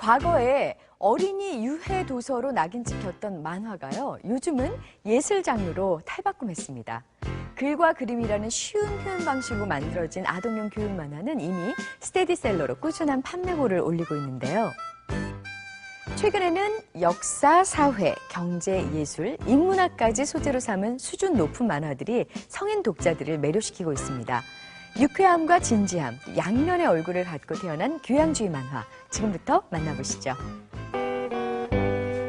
과거에 어린이 유해 도서로 낙인 찍혔던 만화가요. 요즘은 예술 장르로 탈바꿈했습니다. 글과 그림이라는 쉬운 표현 방식으로 만들어진 아동용 교육 만화는 이미 스테디셀러로 꾸준한 판매고를 올리고 있는데요. 최근에는 역사, 사회, 경제, 예술, 인문학까지 소재로 삼은 수준 높은 만화들이 성인 독자들을 매료시키고 있습니다. 유쾌함과 진지함, 양면의 얼굴을 갖고 태어난 교양주의 만화. 지금부터 만나보시죠.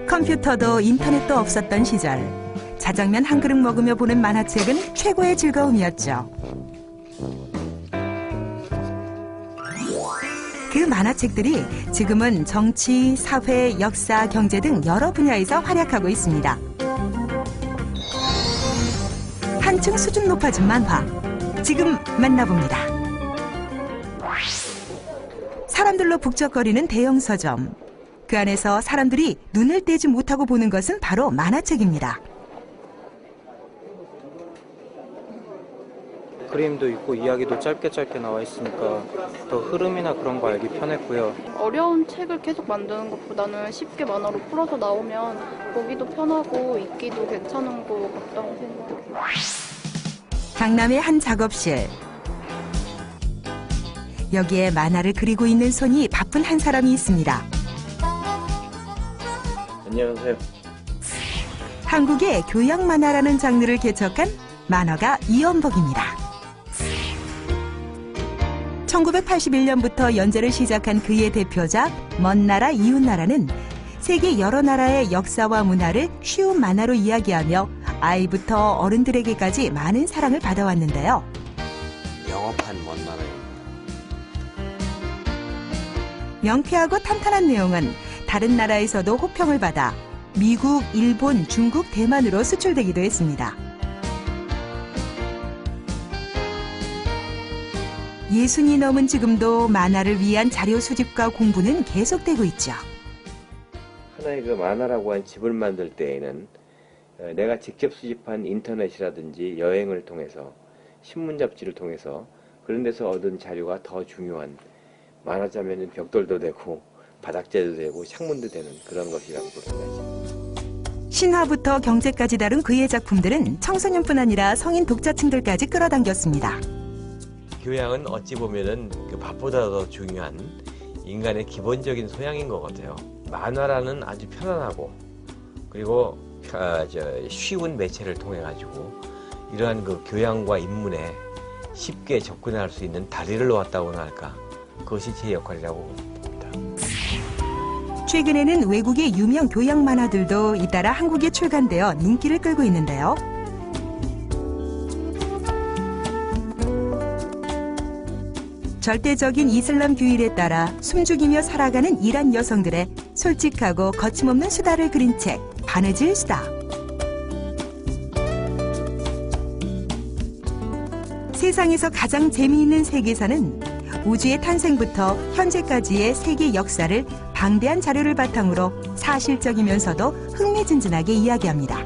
컴퓨터도 인터넷도 없었던 시절, 자장면 한 그릇 먹으며 보는 만화책은 최고의 즐거움이었죠. 그 만화책들이 지금은 정치, 사회, 역사, 경제 등 여러 분야에서 활약하고 있습니다. 한층 수준 높아진 만화, 지금 만나봅니다. 사람들로 북적거리는 대형 서점. 그 안에서 사람들이 눈을 떼지 못하고 보는 것은 바로 만화책입니다. 그림도 있고 이야기도 짧게 나와 있으니까 더 흐름이나 그런 거 알기 편했고요. 어려운 책을 계속 만드는 것보다는 쉽게 만화로 풀어서 나오면 보기도 편하고 읽기도 괜찮은 것 같다고 생각해요. 강남의 한 작업실. 여기에 만화를 그리고 있는 손이 바쁜 한 사람이 있습니다. 안녕하세요. 한국의 교양 만화라는 장르를 개척한 만화가 이연복입니다. 1981년부터 연재를 시작한 그의 대표작 먼 나라 이웃 나라는 세계 여러 나라의 역사와 문화를 쉬운 만화로 이야기하며 아이부터 어른들에게까지 많은 사랑을 받아왔는데요. 영업한 먼 나라입니다. 명쾌하고 탄탄한 내용은 다른 나라에서도 호평을 받아 미국, 일본, 중국, 대만으로 수출되기도 했습니다. 60이 넘은 지금도 만화를 위한 자료 수집과 공부는 계속되고 있죠. 하나의 그 만화라고 한 집을 만들 때에는 내가 직접 수집한 인터넷이라든지 여행을 통해서 신문 잡지를 통해서 그런 데서 얻은 자료가 더 중요한, 만화자면은 벽돌도 되고 바닥재도 되고 창문도 되는 그런 것이라고 볼 수가 있습니다. 신화부터 경제까지 다룬 그의 작품들은 청소년뿐 아니라 성인 독자층들까지 끌어당겼습니다. 교양은 어찌 보면은 그 밥보다 더 중요한 인간의 기본적인 소양인 것 같아요. 만화라는 아주 편안하고 그리고 쉬운 매체를 통해 가지고 이러한 그 교양과 인문에 쉽게 접근할 수 있는 다리를 놓았다고나 할까, 그것이 제 역할이라고 봅니다. 최근에는 외국의 유명 교양 만화들도 잇따라 한국에 출간되어 인기를 끌고 있는데요. 절대적인 이슬람 규율에 따라 숨죽이며 살아가는 이란 여성들의 솔직하고 거침없는 수다를 그린 책, 바느질 수다. 세상에서 가장 재미있는 세계사는 우주의 탄생부터 현재까지의 세계 역사를 방대한 자료를 바탕으로 사실적이면서도 흥미진진하게 이야기합니다.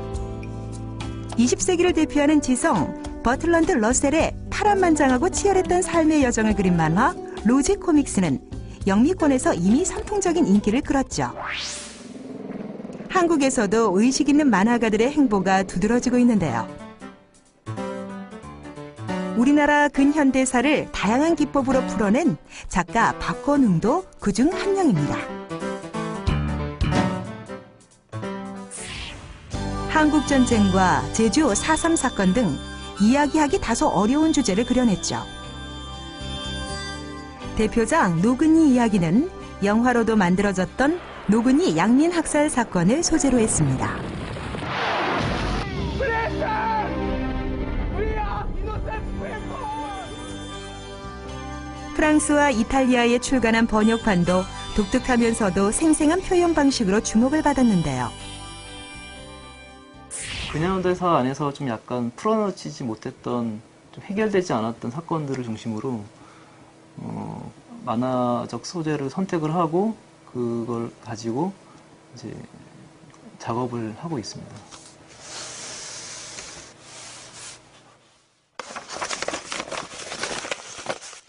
20세기를 대표하는 지성, 버틀런드 러셀의 파란만장하고 치열했던 삶의 여정을 그린 만화 로지 코믹스는 영미권에서 이미 선풍적인 인기를 끌었죠. 한국에서도 의식 있는 만화가들의 행보가 두드러지고 있는데요. 우리나라 근현대사를 다양한 기법으로 풀어낸 작가 박건웅도 그중 한 명입니다. 한국전쟁과 제주 4.3 사건 등 이야기하기 다소 어려운 주제를 그려냈죠. 대표작 노근이 이야기는 영화로도 만들어졌던 노근이 양민 학살 사건을 소재로 했습니다. 프랑스와 이탈리아에 출간한 번역판도 독특하면서도 생생한 표현 방식으로 주목을 받았는데요. 근현대사 안에서 좀 약간 풀어놓지 못했던, 좀 해결되지 않았던 사건들을 중심으로 만화적 소재를 선택을 하고 그걸 가지고 이제 작업을 하고 있습니다.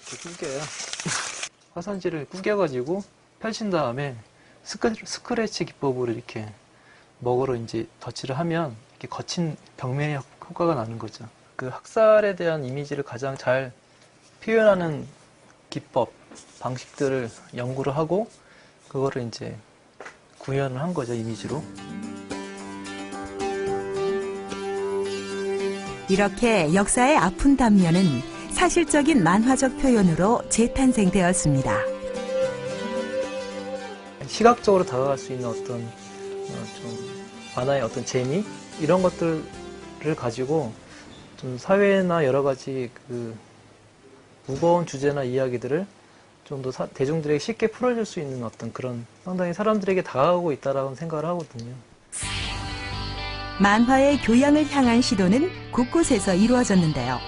이렇게 구겨요. 화산지를 구겨가지고 펼친 다음에 스크래치 기법으로 이렇게 먹으로 이제 덧칠을 하면 이렇게 거친 벽면의 효과가 나는 거죠. 그 학살에 대한 이미지를 가장 잘 표현하는 기법, 방식들을 연구를 하고 그거를 이제 구현을 한 거죠, 이미지로. 이렇게 역사의 아픈 단면은 사실적인 만화적 표현으로 재탄생되었습니다. 시각적으로 다가갈 수 있는 어떤 좀 만화의 어떤 재미 이런 것들을 가지고 좀 사회나 여러 가지 그 무거운 주제나 이야기들을 좀 더 대중들에게 쉽게 풀어줄 수 있는 어떤 그런 상당히 사람들에게 다가가고 있다라고 생각을 하거든요. 만화의 교양을 향한 시도는 곳곳에서 이루어졌는데요.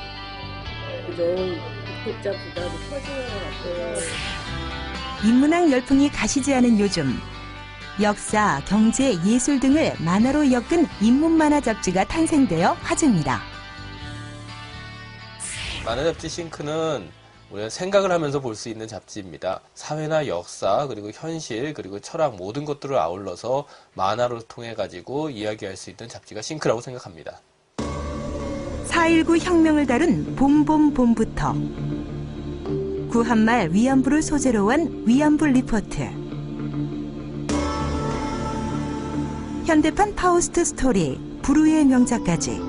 좀 독자 부담이 커지는 것 같아요. 인문학 열풍이 가시지 않은 요즘 역사, 경제, 예술 등을 만화로 엮은 인문만화 잡지가 탄생되어 화제입니다. 만화 잡지 싱크는 우리가 생각을 하면서 볼 수 있는 잡지입니다. 사회나 역사, 그리고 현실, 그리고 철학 모든 것들을 아울러서 만화를 통해 가지고 이야기할 수 있는 잡지가 싱크라고 생각합니다. 4.19 혁명을 다룬 봄부터 구한말 위안부를 소재로 한 위안부 리포트, 현대판 파우스트 스토리, 불후의 명작까지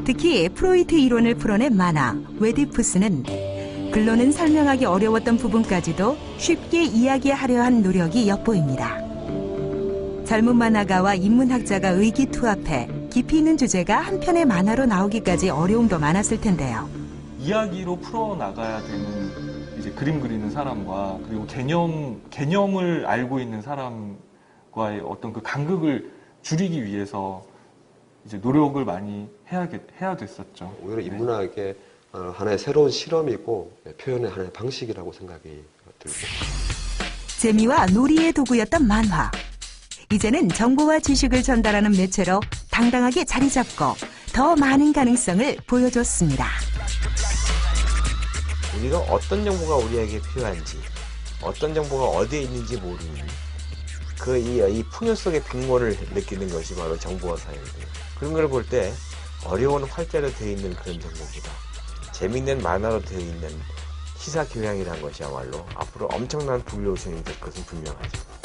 특히 프로이트 이론을 풀어낸 만화 웨디푸스는 글로는 설명하기 어려웠던 부분까지도 쉽게 이야기하려 한 노력이 엿보입니다. 젊은 만화가와 인문학자가 의기투합해 깊이 있는 주제가 한 편의 만화로 나오기까지 어려움도 많았을 텐데요. 이야기로 풀어나가야 되는 이제 그림 그리는 사람과 그리고 개념을 알고 있는 사람과의 어떤 그 간극을 줄이기 위해서 이제 노력을 많이 해야 됐었죠. 오히려 인문학의 하나의 새로운 실험이고 표현의 하나의 방식이라고 생각이 들고. 재미와 놀이의 도구였던 만화. 이제는 정보와 지식을 전달하는 매체로 당당하게 자리 잡고 더 많은 가능성을 보여줬습니다. 우리가 어떤 정보가 우리에게 필요한지, 어떤 정보가 어디에 있는지 모르는 이 풍요 속의 백모를 느끼는 것이 바로 정보와 사회입니다. 그런 걸 볼 때 어려운 활자로 되어 있는 그런 정보보다 재밌는 만화로 되어 있는 시사 교양이라는 것이야말로 앞으로 엄청난 불로소용이 될 것은 분명하죠.